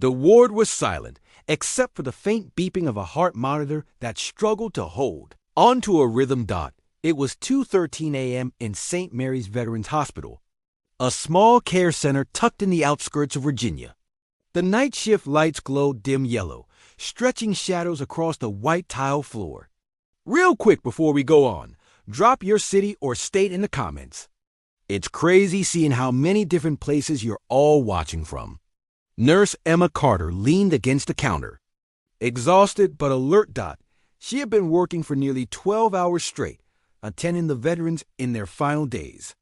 The ward was silent, except for the faint beeping of a heart monitor that struggled to hold onto a rhythm dot. It was 2:13 a.m. in St. Mary's Veterans Hospital, a small care center tucked in the outskirts of Virginia. The night shift lights glowed dim yellow, stretching shadows across the white tile floor. Real quick before we go on, drop your city or state in the comments. It's crazy seeing how many different places you're all watching from. Nurse Emma Carter leaned against the counter. Exhausted but alert. She had been working for nearly 12 hours straight, attending the veterans in their final days.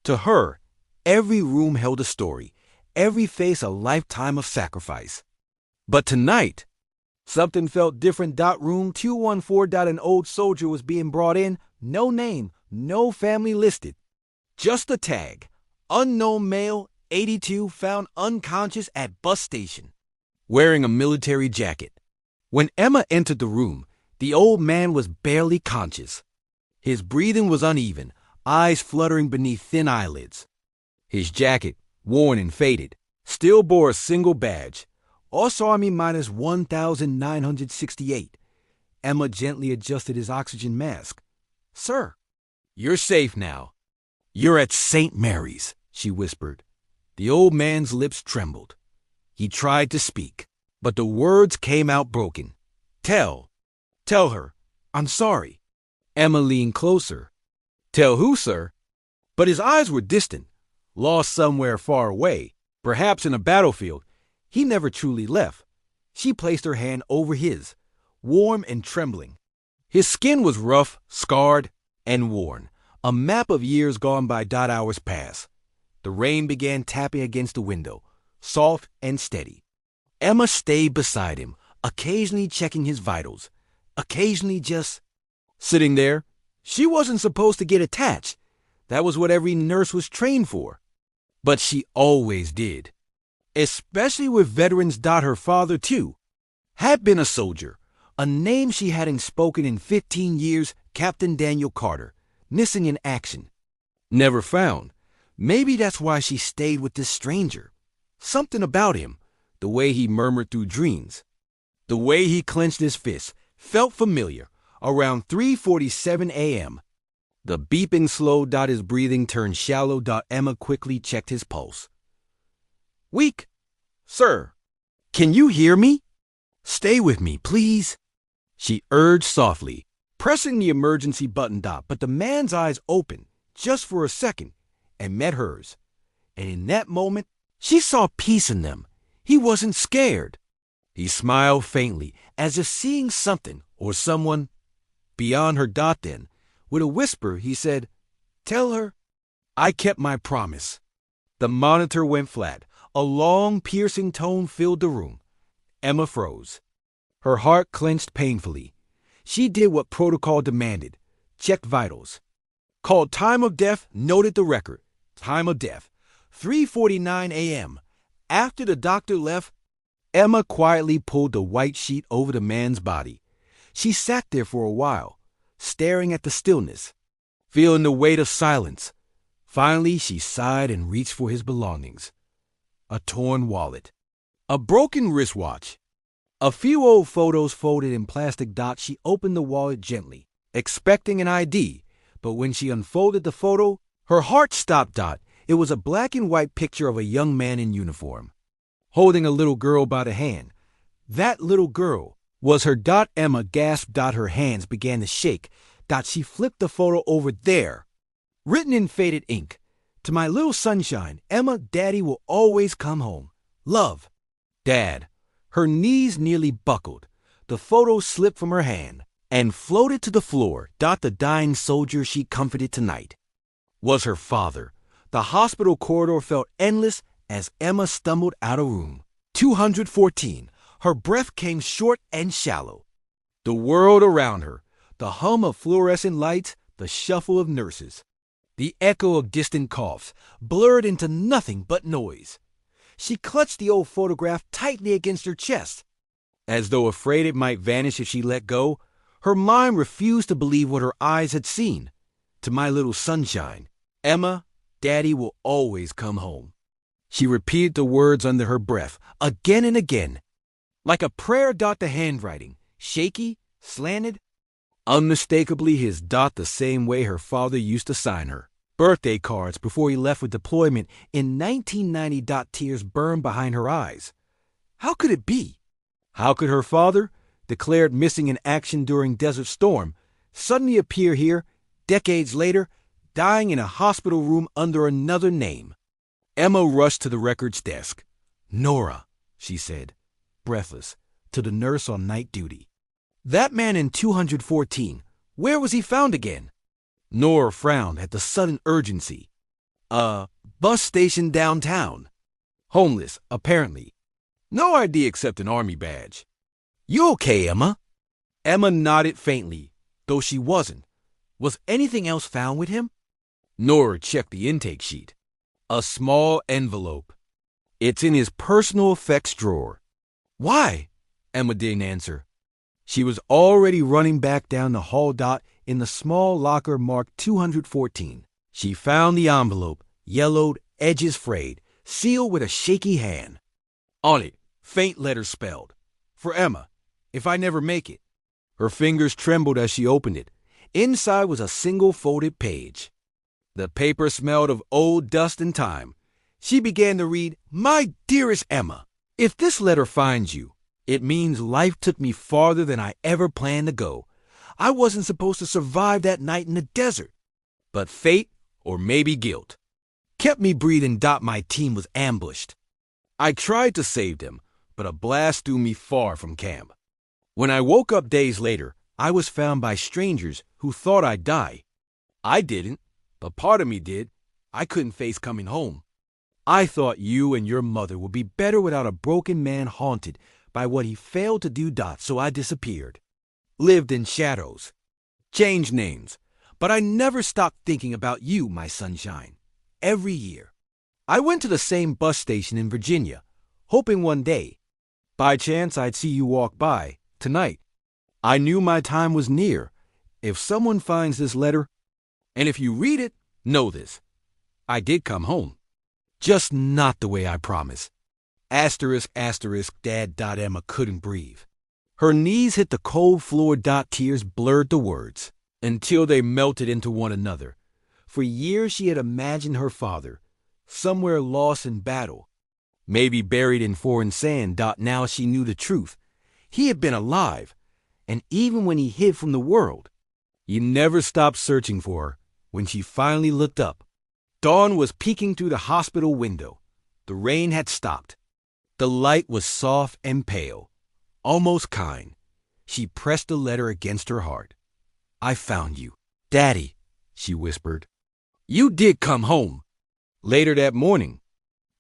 To her, every room held a story, every face a lifetime of sacrifice. But tonight, something felt different. Room 214. An old soldier was being brought in, no name, no family listed. Just a tag, unknown male, 82, found unconscious at bus station, wearing a military jacket. When Emma entered the room, the old man was barely conscious. His breathing was uneven, eyes fluttering beneath thin eyelids. His jacket, worn and faded, still bore a single badge, US Army minus 1,968. Emma gently adjusted his oxygen mask. "Sir, you're safe now. You're at St. Mary's," she whispered. The old man's lips trembled. He tried to speak, but the words came out broken. Tell her, I'm sorry." Emma leaned closer. "Tell who, sir?" But his eyes were distant, lost somewhere far away, perhaps in a battlefield. He never truly left. She placed her hand over his, warm and trembling. His skin was rough, scarred, and worn, a map of years gone by. Hours passed. The rain began tapping against the window, soft and steady. Emma stayed beside him, occasionally checking his vitals, occasionally just sitting there. She wasn't supposed to get attached. That was what every nurse was trained for. But she always did. Especially with veterans. Her father, too, had been a soldier, a name she hadn't spoken in 15 years, Captain Daniel Carter, missing in action. Never found. Maybe that's why she stayed with this stranger. Something about him, the way he murmured through dreams, the way he clenched his fists, felt familiar. Around 3:47 a.m., the beeping slowed. His breathing turned shallow. Emma quickly checked his pulse. "Weak. Sir, can you hear me? Stay with me, please," she urged softly, pressing the emergency button. But the man's eyes opened, just for a second, and met hers. And in that moment, she saw peace in them. He wasn't scared. He smiled faintly, as if seeing something or someone beyond her. Then, with a whisper, he said, "Tell her I kept my promise." The monitor went flat. A long, piercing tone filled the room. Emma froze. Her heart clenched painfully. She did what protocol demanded, checked vitals. Called time of death, noted the record. Time of death, 3:49 a.m. After the doctor left, Emma quietly pulled the white sheet over the man's body. She sat there for a while, staring at the stillness, feeling the weight of silence. Finally, she sighed and reached for his belongings. A torn wallet, a broken wristwatch, a few old photos folded in plastic. She opened the wallet gently, expecting an ID, but when she unfolded the photo, her heart stopped. It was a black and white picture of a young man in uniform, holding a little girl by the hand. That little girl was her. Emma gasped. Her hands began to shake. She flipped the photo over. There, written in faded ink, "To my little sunshine, Emma, Daddy will always come home. Love, Dad." Her knees nearly buckled. The photo slipped from her hand and floated to the floor. The dying soldier she comforted tonight was her father. The hospital corridor felt endless as Emma stumbled out of room 214. Her breath came short and shallow. The world around her, the hum of fluorescent lights, the shuffle of nurses, the echo of distant coughs, blurred into nothing but noise. She clutched the old photograph tightly against her chest, as though afraid it might vanish if she let go. Her mind refused to believe what her eyes had seen. To my little sunshine, Emma, Daddy will always come home. She repeated the words under her breath, again and again. Like a prayer. The handwriting, shaky, slanted. Unmistakably his. The same way her father used to sign her birthday cards before he left for deployment in 1990. Tears burned behind her eyes. How could it be? How could her father, declared missing in action during Desert Storm, suddenly appear here, decades later, dying in a hospital room under another name? Emma rushed to the records desk. Nora, she said, breathless, to the nurse on night duty. That man in 214, where was he found again? Nora frowned at the sudden urgency. Bus station downtown. Homeless, apparently. No ID except an army badge. You okay, Emma? Emma nodded faintly, though she wasn't. Was anything else found with him? Nora checked the intake sheet. A small envelope. It's in his personal effects drawer. Why? Emma didn't answer. She was already running back down the hall. In the small locker marked 214. She found the envelope, yellowed, edges frayed, sealed with a shaky hand. On it, faint letters spelled, "For Emma, if I never make it." Her fingers trembled as she opened it. Inside was a single folded page. The paper smelled of old dust and time. She began to read, "My dearest Emma, if this letter finds you, it means life took me farther than I ever planned to go. I wasn't supposed to survive that night in the desert. But fate, or maybe guilt, kept me breathing. My team was ambushed. I tried to save them, but a blast threw me far from camp. When I woke up days later, I was found by strangers who thought I'd die. I didn't, but part of me did. I couldn't face coming home. I thought you and your mother would be better without a broken man haunted by what he failed to do. So I disappeared. Lived in shadows. Changed names. But I never stopped thinking about you, my sunshine. Every year. I went to the same bus station in Virginia, hoping one day, by chance, I'd see you walk by, tonight. I knew my time was near. If someone finds this letter, and if you read it, know this. I did come home. Just not the way I promised. Asterisk, asterisk, Dad. Emma couldn't breathe. Her knees hit the cold floor. Tears blurred the words until they melted into one another. For years she had imagined her father, somewhere lost in battle, maybe buried in foreign sand. Now she knew the truth. He had been alive, and even when he hid from the world, he never stopped searching for her. When she finally looked up, dawn was peeking through the hospital window. The rain had stopped. The light was soft and pale, almost kind. She pressed the letter against her heart. I found you. Daddy, she whispered. You did come home. Later that morning,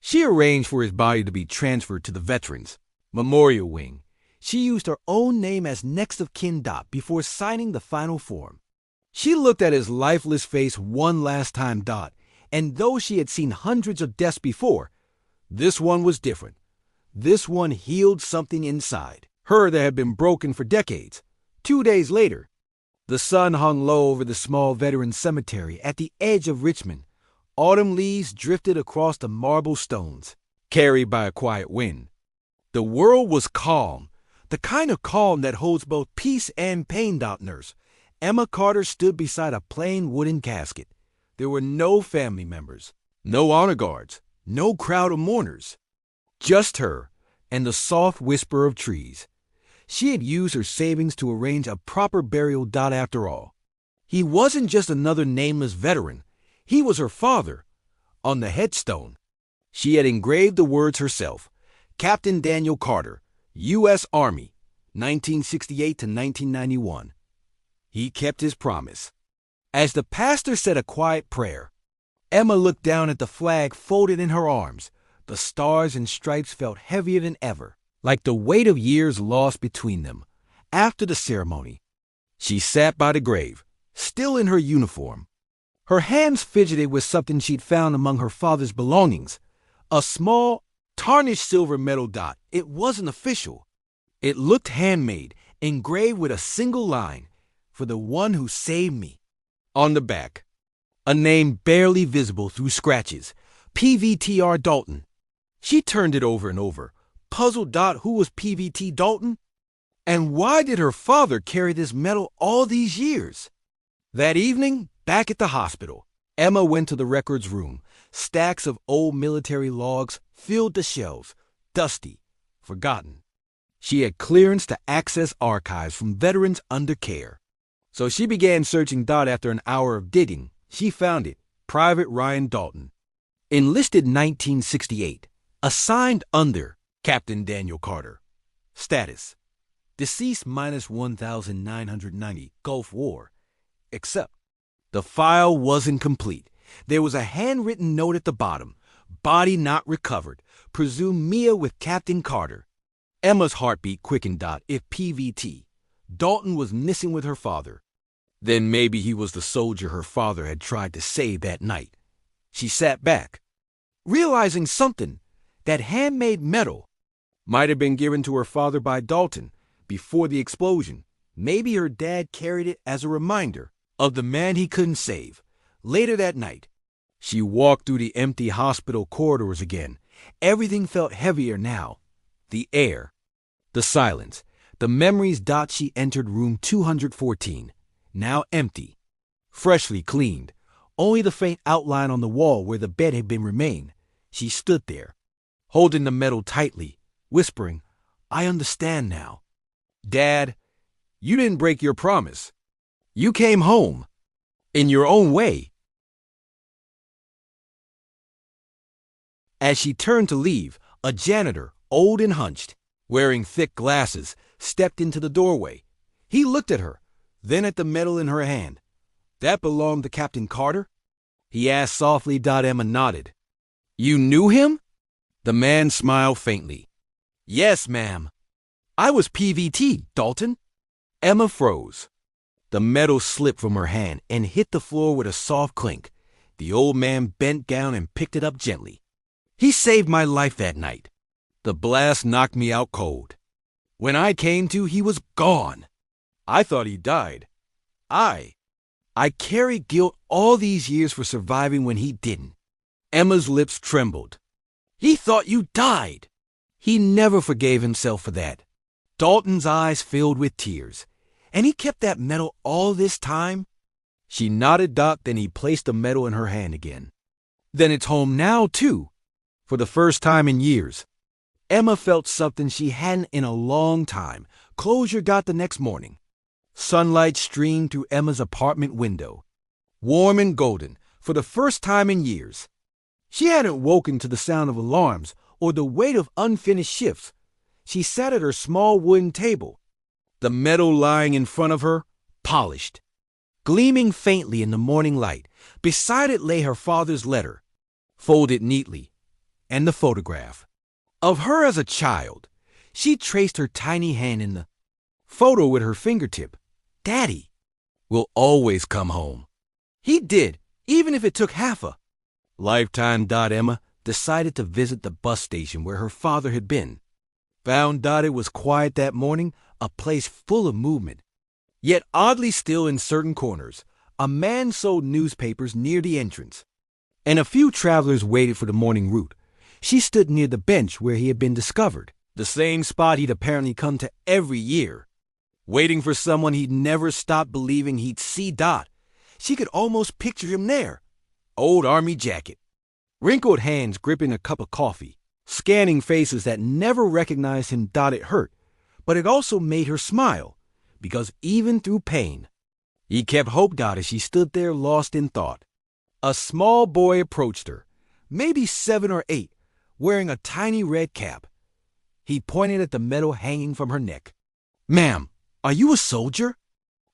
she arranged for his body to be transferred to the Veterans Memorial Wing. She used her own name as next of kin. Before signing the final form. She looked at his lifeless face one last time. And though she had seen hundreds of deaths before, this one was different. This one healed something inside her that had been broken for decades. 2 days later, the sun hung low over the small veteran cemetery at the edge of Richmond. Autumn leaves drifted across the marble stones, carried by a quiet wind. The world was calm, the kind of calm that holds both peace and pain. Nurse Emma Carter stood beside a plain wooden casket. There were no family members, no honor guards, no crowd of mourners. Just her and the soft whisper of trees. She had used her savings to arrange a proper burial. After all, he wasn't just another nameless veteran. He was her father. On the headstone, she had engraved the words herself. Captain Daniel Carter, U.S. Army, 1968 to 1991. He kept his promise. As the pastor said a quiet prayer, Emma looked down at the flag folded in her arms. The stars and stripes felt heavier than ever, like the weight of years lost between them. After the ceremony, she sat by the grave, still in her uniform. Her hands fidgeted with something she'd found among her father's belongings. A small, tarnished silver medal. It wasn't official. It looked handmade, engraved with a single line, "For the one who saved me." On the back, a name barely visible through scratches, PVTR Dalton. She turned it over and over, puzzled. Who was PVT Dalton? And why did her father carry this medal all these years? That evening, back at the hospital, Emma went to the records room. Stacks of old military logs filled the shelves, dusty, forgotten. She had clearance to access archives from veterans under care. So she began searching. After an hour of digging, she found it. Private Ryan Dalton. Enlisted 1968. Assigned under Captain Daniel Carter. Status: deceased minus 1,990, Gulf War. Except the file wasn't complete. There was a handwritten note at the bottom. Body not recovered. Presumed Mia with Captain Carter. Emma's heartbeat quickened. If PVT Dalton was missing with her father, then maybe he was the soldier her father had tried to save that night. She sat back, realizing something. That handmade medal might have been given to her father by Dalton before the explosion. Maybe her dad carried it as a reminder of the man he couldn't save. Later that night, she walked through the empty hospital corridors again. Everything felt heavier now. The air, the silence, the memories. She entered room 214, now empty, freshly cleaned. Only the faint outline on the wall where the bed had been remained. She stood there, holding the medal tightly, whispering, "I understand now. Dad, you didn't break your promise. You came home. In your own way." As she turned to leave, a janitor, old and hunched, wearing thick glasses, stepped into the doorway. He looked at her, then at the medal in her hand. "That belonged to Captain Carter?" he asked softly. Emma nodded. "You knew him?" The man smiled faintly. "Yes, ma'am. I was PVT, Dalton." Emma froze. The medal slipped from her hand and hit the floor with a soft clink. The old man bent down and picked it up gently. "He saved my life that night. The blast knocked me out cold. When I came to, he was gone. I thought he died. I carried guilt all these years for surviving when he didn't." Emma's lips trembled. "He thought you died." He never forgave himself for that. Dalton's eyes filled with tears. "And he kept that medal all this time?" She nodded. Then he placed the medal in her hand again. "Then it's home now, too." For the first time in years, Emma felt something she hadn't in a long time. Closure. The next morning, sunlight streamed through Emma's apartment window, warm and golden, for the first time in years. She hadn't woken to the sound of alarms or the weight of unfinished shifts. She sat at her small wooden table, the medal lying in front of her, polished, gleaming faintly in the morning light. Beside it lay her father's letter, folded neatly, and the photograph of her as a child. She traced her tiny hand in the photo with her fingertip. "Daddy will always come home. He did, even if it took half a lifetime." Emma decided to visit the bus station where her father had been. Found it was quiet that morning, a place full of movement, yet oddly still in certain corners. A man sold newspapers near the entrance, and a few travelers waited for the morning route. She stood near the bench where he had been discovered, the same spot he'd apparently come to every year, waiting for someone he'd never stopped believing he'd see. She could almost picture him there. Old army jacket, wrinkled hands gripping a cup of coffee, scanning faces that never recognized him. It hurt, but it also made her smile, because even through pain, he kept hope. As she stood there lost in thought, a small boy approached her, maybe 7 or 8, wearing a tiny red cap. He pointed at the medal hanging from her neck. "Ma'am, are you a soldier?"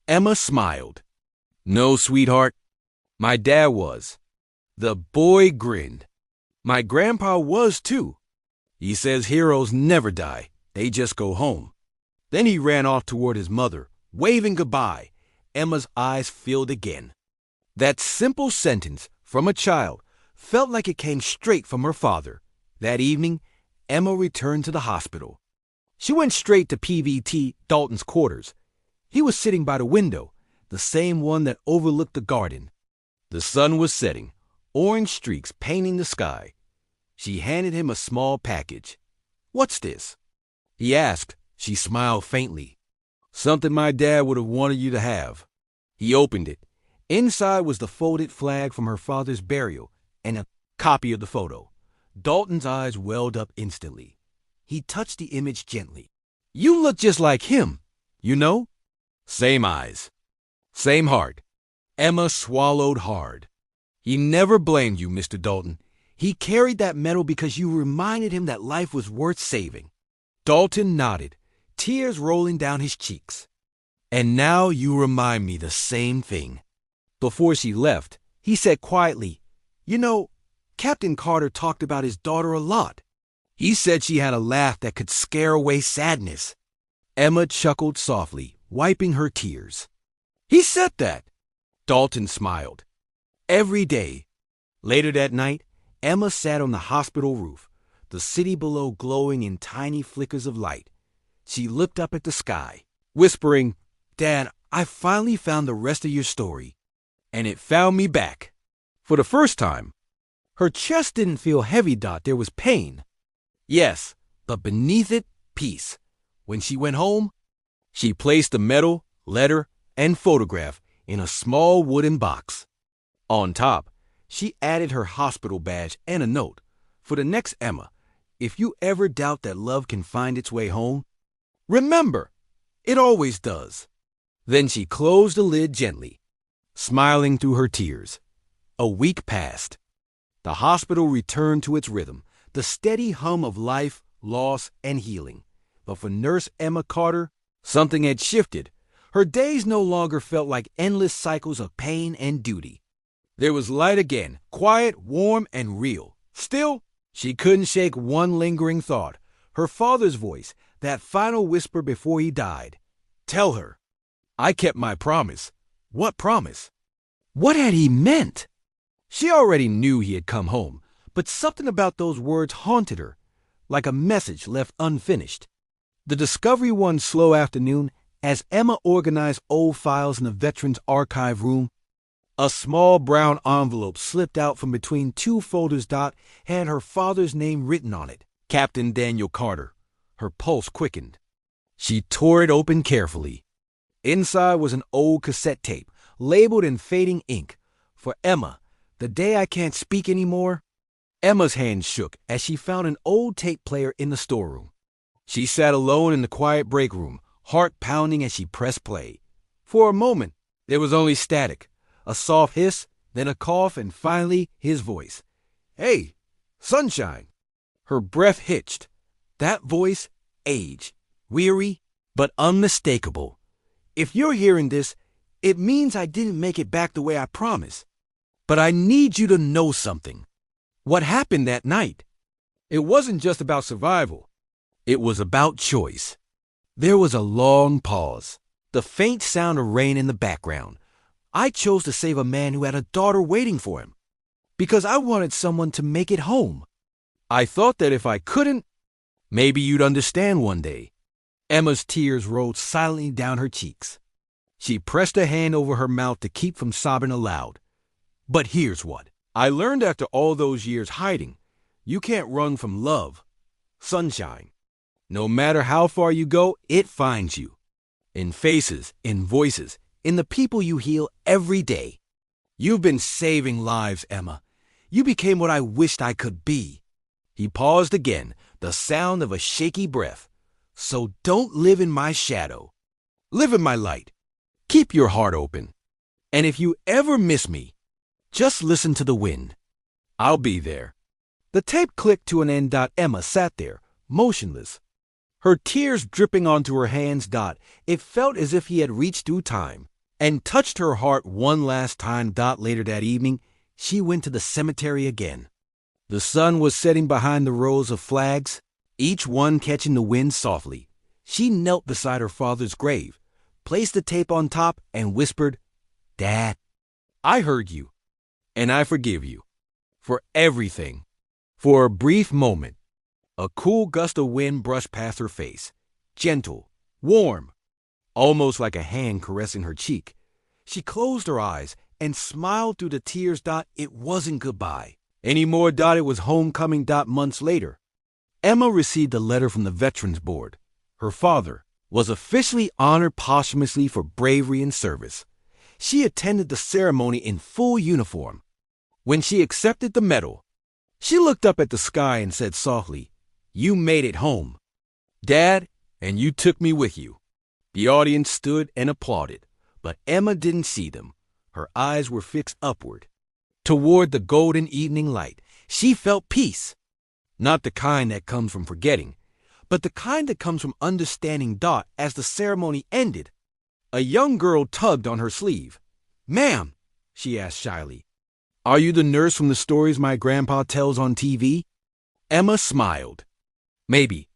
Emma smiled. "No, sweetheart. My dad was." The boy grinned. "My grandpa was, too. He says heroes never die. They just go home." Then he ran off toward his mother, waving goodbye. Emma's eyes filled again. That simple sentence from a child felt like it came straight from her father. That evening, Emma returned to the hospital. She went straight to PVT Dalton's quarters. He was sitting by the window, the same one that overlooked the garden. The sun was setting, orange streaks painting the sky. She handed him a small package. "What's this?" he asked. She smiled faintly. "Something my dad would have wanted you to have." He opened it. Inside was the folded flag from her father's burial and a copy of the photo. Dalton's eyes welled up instantly. He touched the image gently. "You look just like him, you know? Same eyes. Same heart." Emma swallowed hard. "He never blamed you, Mr. Dalton. He carried that medal because you reminded him that life was worth saving." Dalton nodded, tears rolling down his cheeks. "And now you remind me the same thing." Before she left, he said quietly, "You know, Captain Carter talked about his daughter a lot. He said she had a laugh that could scare away sadness." Emma chuckled softly, wiping her tears. "He said that?" Dalton smiled. Every day. Later that night, Emma sat on the hospital roof, the city below glowing in tiny flickers of light. She looked up at the sky, whispering, "Dad, I finally found the rest of your story." And it found me back. For the first time. Her chest didn't feel heavy, Dot. There was pain. Yes, but beneath it, peace. When she went home, she placed the medal, letter, and photograph in a small wooden box. On top, she added her hospital badge and a note. "For the next Emma, if you ever doubt that love can find its way home, remember, it always does." Then she closed the lid gently, smiling through her tears. A week passed. The hospital returned to its rhythm, the steady hum of life, loss, and healing. But for Nurse Emma Carter, something had shifted. Her days no longer felt like endless cycles of pain and duty. There was light again, quiet, warm, and real. Still, she couldn't shake one lingering thought. Her father's voice, that final whisper before he died. Tell her, "I kept my promise." What promise? What had he meant? She already knew he had come home, but something about those words haunted her, like a message left unfinished. The discovery one slow afternoon, as Emma organized old files in the Veterans Archive room, a small brown envelope slipped out from between two folders. Dot had her father's name written on it, Captain Daniel Carter. Her pulse quickened. She tore it open carefully. Inside was an old cassette tape, labeled in fading ink, "For Emma, the day I can't speak anymore." Emma's hand shook as she found an old tape player in the storeroom. She sat alone in the quiet break room, heart pounding as she pressed play. For a moment, there was only static, a soft hiss, then a cough, and finally his voice. "Hey, sunshine." Her breath hitched. That voice, age, weary, but unmistakable. "If you're hearing this, it means I didn't make it back the way I promised. But I need you to know something." What happened that night? It wasn't just about survival. It was about choice. There was a long pause, the faint sound of rain in the background. I chose to save a man who had a daughter waiting for him, because I wanted someone to make it home. I thought that if I couldn't, maybe you'd understand one day. Emma's tears rolled silently down her cheeks. She pressed a hand over her mouth to keep from sobbing aloud. But here's what. I learned after all those years hiding, you can't run from love. Sunshine. No matter how far you go, it finds you. In faces, in voices, in the people you heal every day. You've been saving lives, Emma. You became what I wished I could be. He paused again, the sound of a shaky breath. So don't live in my shadow. Live in my light. Keep your heart open. And if you ever miss me, just listen to the wind. I'll be there. The tape clicked to an end. Emma sat there, motionless, her tears dripping onto her hands. It felt as if he had reached through time and touched her heart one last time. Later that evening, she went to the cemetery again. The sun was setting behind the rows of flags, each one catching the wind softly. She knelt beside her father's grave, placed the tape on top, and whispered, "Dad, I heard you, and I forgive you for everything." For a brief moment, a cool gust of wind brushed past her face, gentle, warm, almost like a hand caressing her cheek. She closed her eyes and smiled through the tears. It wasn't goodbye. Any more? It was homecoming. Months later, Emma received a letter from the Veterans Board. Her father was officially honored posthumously for bravery and service. She attended the ceremony in full uniform. When she accepted the medal, she looked up at the sky and said softly, "You made it home, Dad, and you took me with you." The audience stood and applauded, but Emma didn't see them. Her eyes were fixed upward, toward the golden evening light. She felt peace, not the kind that comes from forgetting, but the kind that comes from understanding. As the ceremony ended, a young girl tugged on her sleeve. "Ma'am," she asked shyly, "are you the nurse from the stories my grandpa tells on TV?" Emma smiled. "Maybe."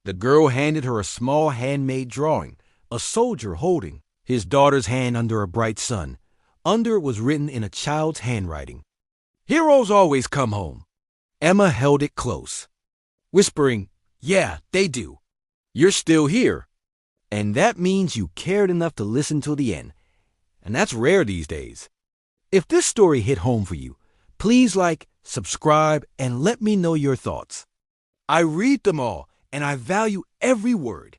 The girl handed her a small handmade drawing, a soldier holding his daughter's hand under a bright sun. Under it was written in a child's handwriting, "Heroes always come home." Emma held it close, whispering, "Yeah, they do. You're still here. And that means you cared enough to listen till the end. And that's rare these days." If this story hit home for you, please like, subscribe, and let me know your thoughts. I read them all, and I value every word.